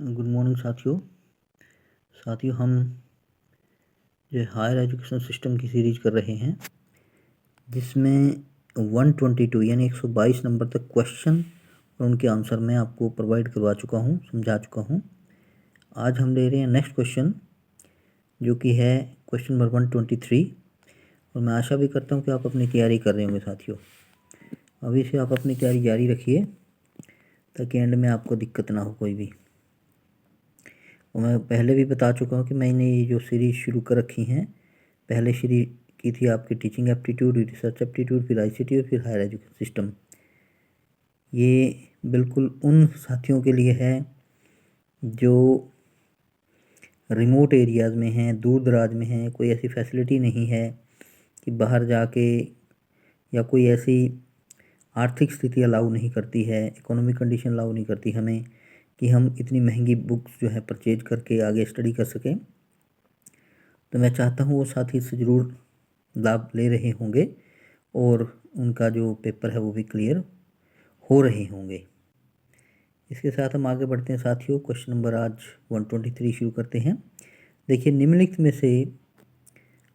Good morning साथियों हम जो हायर एजुकेशन सिस्टम की सीरीज कर रहे हैं जिसमें 122 यानी 122 नंबर तक क्वेश्चन और उनके आंसर मैं आपको प्रोवाइड करवा चुका हूँ, समझा चुका हूँ। आज हम ले रहे हैं नेक्स्ट क्वेश्चन जो कि है क्वेश्चन नंबर 123 और मैं आशा भी करता हूँ कि आप अपनी तैयारी कर रहे होंगे साथियों। अभी से आप अपनी तैयारी जारी रखिए ताकि एंड में आपको दिक्कत ना हो कोई भी। और मैं पहले भी बता चुका हूँ कि मैंने ये जो सीरीज़ शुरू कर रखी हैं, पहले शुरू की थी आपकी टीचिंग एप्टीट्यूड, रिसर्च एप्टीट्यूड, फिर आईसीटी और फिर हायर एजुकेशन सिस्टम। ये बिल्कुल उन साथियों के लिए है जो रिमोट एरियाज़ में हैं, दूर दराज में हैं, कोई ऐसी फैसिलिटी नहीं है कि बाहर जाके, या कोई ऐसी आर्थिक स्थिति अलाउ नहीं करती है, इकोनॉमिक कंडीशन अलाउ नहीं करती हमें कि हम इतनी महंगी बुक्स जो है परचेज करके आगे स्टडी कर सकें। तो मैं चाहता हूँ वो साथी इससे ज़रूर लाभ ले रहे होंगे और उनका जो पेपर है वो भी क्लियर हो रहे होंगे। इसके साथ हम आगे बढ़ते हैं साथियों। क्वेश्चन नंबर आज 123 शुरू करते हैं। देखिए, निम्नलिखित में से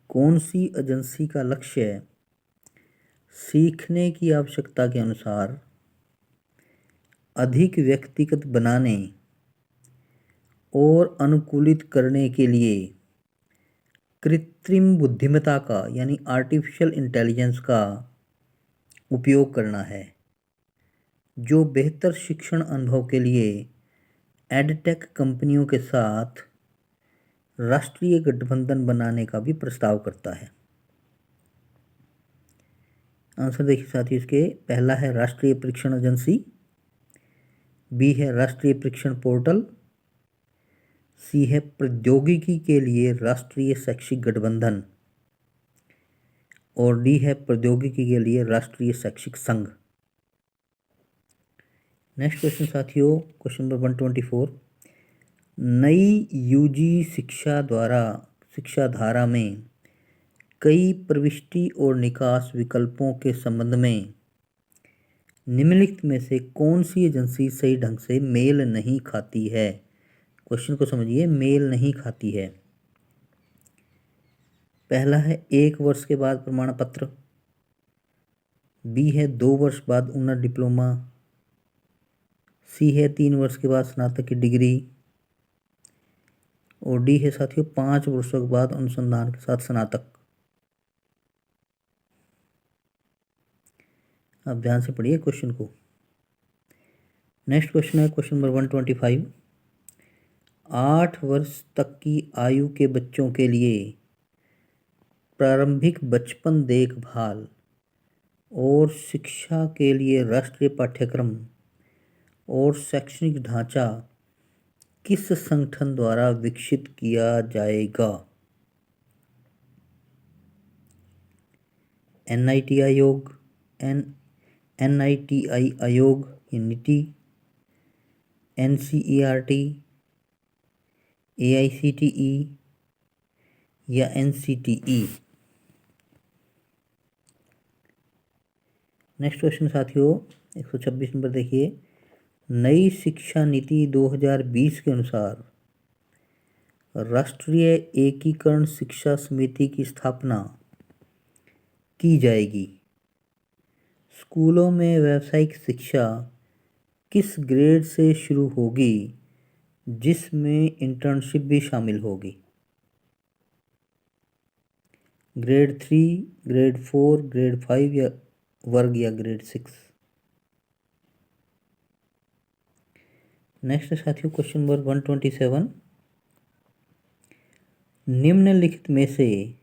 कौन सी एजेंसी का लक्ष्य सीखने की आवश्यकता के अनुसार अधिक व्यक्तिगत बनाने और अनुकूलित करने के लिए कृत्रिम बुद्धिमत्ता का यानी आर्टिफिशियल इंटेलिजेंस का उपयोग करना है, जो बेहतर शिक्षण अनुभव के लिए एडटेक कंपनियों के साथ राष्ट्रीय गठबंधन बनाने का भी प्रस्ताव करता है। आंसर देखिए साथियों इसके, पहला है राष्ट्रीय परीक्षण एजेंसी, बी है राष्ट्रीय परीक्षण पोर्टल, सी है प्रौद्योगिकी के लिए राष्ट्रीय शैक्षिक गठबंधन और डी है प्रौद्योगिकी के लिए राष्ट्रीय शैक्षिक संघ। नेक्स्ट क्वेश्चन साथियों, क्वेश्चन नंबर 124। नई यूजी शिक्षा धारा में कई प्रविष्टि और निकास विकल्पों के संबंध में निम्नलिखित में से कौन सी एजेंसी सही ढंग से मेल नहीं खाती है? क्वेश्चन को समझिए, मेल नहीं खाती है। पहला है 1 वर्ष के बाद प्रमाण पत्र, बी है 2 वर्ष बाद उन्नत डिप्लोमा, सी है 3 वर्ष के बाद स्नातक की डिग्री और डी है साथियों 5 वर्षों के बाद अनुसंधान के साथ स्नातक। आप ध्यान से पढ़िए क्वेश्चन को। नेक्स्ट क्वेश्चन है क्वेश्चन नंबर 125। 8 वर्ष तक की आयु के बच्चों के लिए प्रारंभिक बचपन देखभाल और शिक्षा के लिए राष्ट्रीय पाठ्यक्रम और शैक्षणिक ढांचा किस संगठन द्वारा विकसित किया जाएगा? NITI आयोग, NITI आयोग, नीति, NCERT, AICTE या NCTE। नेक्स्ट क्वेश्चन साथियों 126 नंबर देखिए। नई शिक्षा नीति 2020 के अनुसार राष्ट्रीय एकीकरण शिक्षा समिति की स्थापना की जाएगी। स्कूलों में व्यावसायिक शिक्षा किस ग्रेड से शुरू होगी जिसमें इंटर्नशिप भी शामिल होगी? ग्रेड 3, ग्रेड 4, ग्रेड 5 या वर्ग या ग्रेड 6? नेक्स्ट साथियों क्वेश्चन नंबर 127। निम्नलिखित में से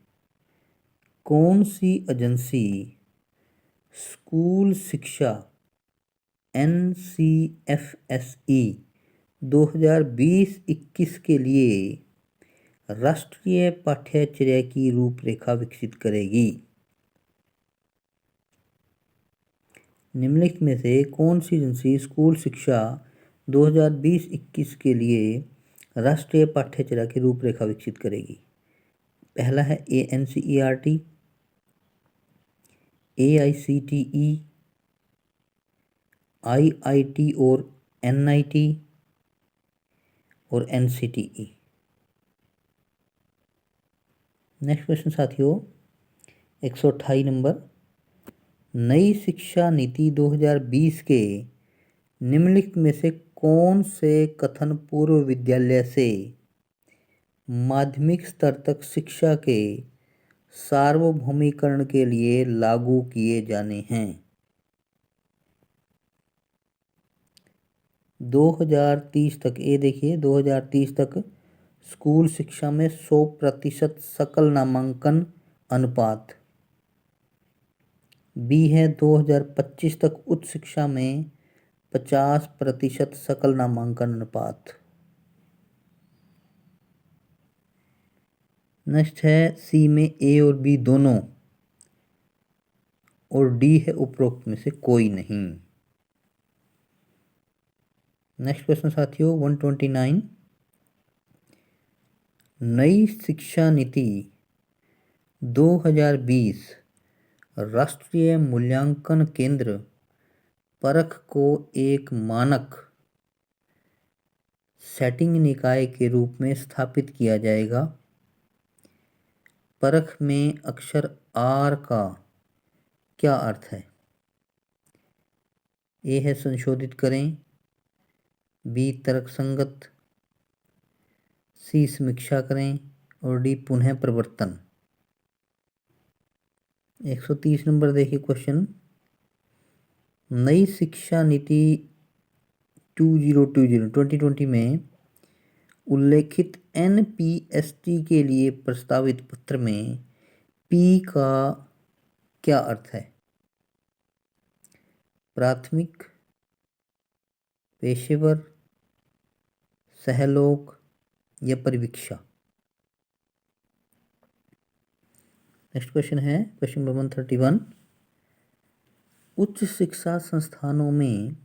कौन सी एजेंसी स्कूल शिक्षा NCFSE 2020-21 के लिए राष्ट्रीय पाठ्यचर्या की रूपरेखा विकसित करेगी? निम्नलिखित में से कौन सी एजेंसी स्कूल शिक्षा 2020-21 के लिए राष्ट्रीय पाठ्यचर्या की रूपरेखा विकसित करेगी? पहला है NCERT, AICTE, IIT और NIT, और NCTE। नेक्स्ट क्वेश्चन साथियों 128 नंबर, नई शिक्षा नीति 2020 के निम्नलिखित में से कौन से कथन पूर्व विद्यालय से माध्यमिक स्तर तक शिक्षा के सार्वभौमिकरण के लिए लागू किए जाने हैं? 2030 तक, ये देखिए 2030 तक स्कूल शिक्षा में 100% सकल नामांकन अनुपात। बी है 2025 तक उच्च शिक्षा में 50% सकल नामांकन अनुपात। नेक्स्ट है सी में ए और बी दोनों, और डी है उपरोक्त में से कोई नहीं। नेक्स्ट क्वेश्चन साथियों 129, नई शिक्षा नीति 2020 राष्ट्रीय मूल्यांकन केंद्र परख को एक मानक सेटिंग निकाय के रूप में स्थापित किया जाएगा। परख में अक्षर आर का क्या अर्थ है? ए है संशोधित करें, बी तर्कसंगत, सी समीक्षा करें और डी पुनः प्रवर्तन। 130 नंबर देखिए क्वेश्चन, नई शिक्षा नीति 2020 में उल्लेखित NPST के लिए प्रस्तावित पत्र में पी का क्या अर्थ है? प्राथमिक, पेशेवर, सहलोक या परिवीक्षा। नेक्स्ट क्वेश्चन है क्वेश्चन नंबर 131, उच्च शिक्षा संस्थानों में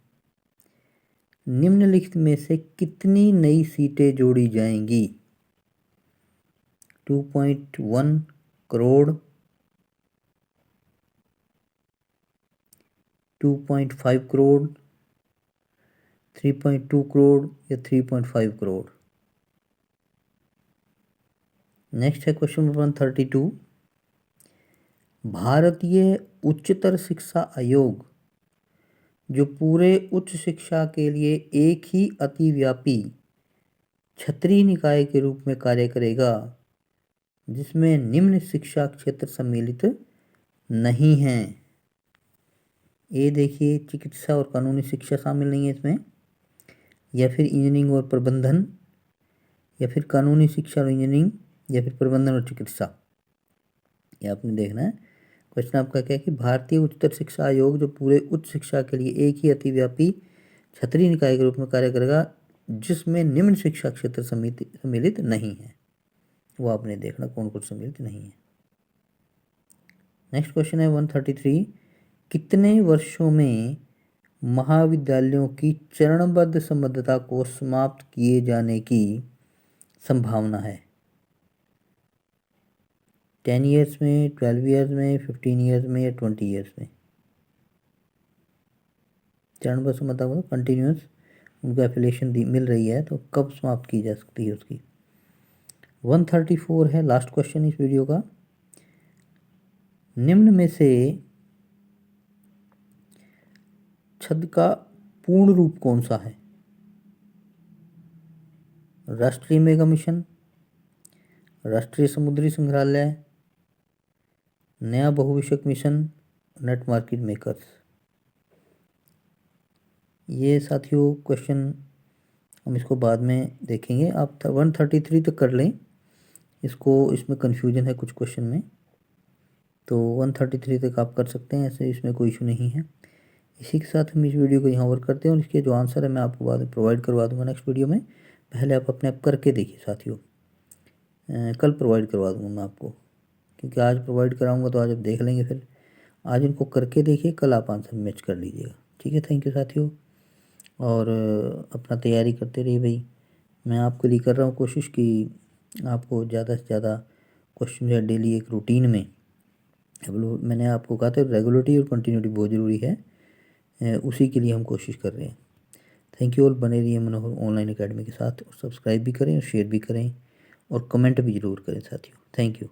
निम्नलिखित में से कितनी नई सीटें जोड़ी जाएंगी? 2.1 करोड़, 2.5 करोड़, 3.2 करोड़ या 3.5 करोड़। नेक्स्ट है क्वेश्चन नंबर 132, भारतीय उच्चतर शिक्षा आयोग जो पूरे उच्च शिक्षा के लिए एक ही अतिव्यापी छतरी निकाय के रूप में कार्य करेगा, जिसमें निम्न शिक्षा क्षेत्र सम्मिलित नहीं हैं। ये देखिए चिकित्सा और कानूनी शिक्षा शामिल नहीं है इसमें, या फिर इंजीनियरिंग और प्रबंधन, या फिर कानूनी शिक्षा और इंजीनियरिंग, या फिर प्रबंधन और चिकित्सा। ये आपने देखना है। क्वेश्चन आपका क्या है कि भारतीय उच्चतर शिक्षा आयोग जो पूरे उच्च शिक्षा के लिए एक ही अतिव्यापी छतरी निकाय के रूप में कार्य करेगा, जिसमें निम्न शिक्षा क्षेत्र सम्मिलित नहीं है, वो आपने देखना कौन कौन सम्मिलित नहीं है। नेक्स्ट क्वेश्चन है 133, कितने वर्षों में महाविद्यालयों की चरणबद्ध संबद्धता को समाप्त किए जाने की संभावना है? 10 ईयर्स में, 12 ईयर्स में, 15 ईयर्स में या 20 ईयर्स में? चरणबद्ध संबद्धता को कंटिन्यूस उनको एफिलिएशन मिल रही है, तो कब समाप्त की जा सकती है उसकी? 134 है लास्ट क्वेश्चन इस वीडियो का, निम्न में से छद्म का पूर्ण रूप कौन सा है? राष्ट्रीय मेगा मिशन, राष्ट्रीय समुद्री संग्रहालय, नया बहुविषयक मिशन, नेट मार्केट मेकर्स। ये साथियों क्वेश्चन हम इसको बाद में देखेंगे, आप 133 तक कर लें इसको, इसमें कन्फ्यूजन है कुछ क्वेश्चन में, तो 133 तक आप कर सकते हैं, ऐसे इसमें कोई इशू नहीं है। इसी के साथ हम इस वीडियो को यहाँ ओवर करते हैं और इसके जो आंसर है मैं आपको बाद में प्रोवाइड करवा दूंगा नेक्स्ट वीडियो में। पहले आप अपने आप करके देखिए साथियों, कल प्रोवाइड करवा दूंगा मैं आपको, क्योंकि आज प्रोवाइड कराऊंगा तो आज आप देख लेंगे, फिर आज इनको करके देखिए, कल आप आंसर मैच कर लीजिएगा। ठीक है, थैंक यू साथियों, और अपना तैयारी करते रहिए भाई। मैं आपके लिए कर रहा हूँ कोशिश कि आपको ज़्यादा से ज़्यादा क्वेश्चन जो है डेली एक रूटीन में, मैंने आपको कहा था रेगुलरिटी और कंटिन्यूटी बहुत ज़रूरी है, उसी के लिए हम कोशिश कर रहे हैं। थैंक यू ऑल, बने रहिए मनोहर ऑनलाइन एकेडमी के साथ, और सब्सक्राइब भी करें और शेयर भी करें और कमेंट भी ज़रूर करें साथियों। Thank you.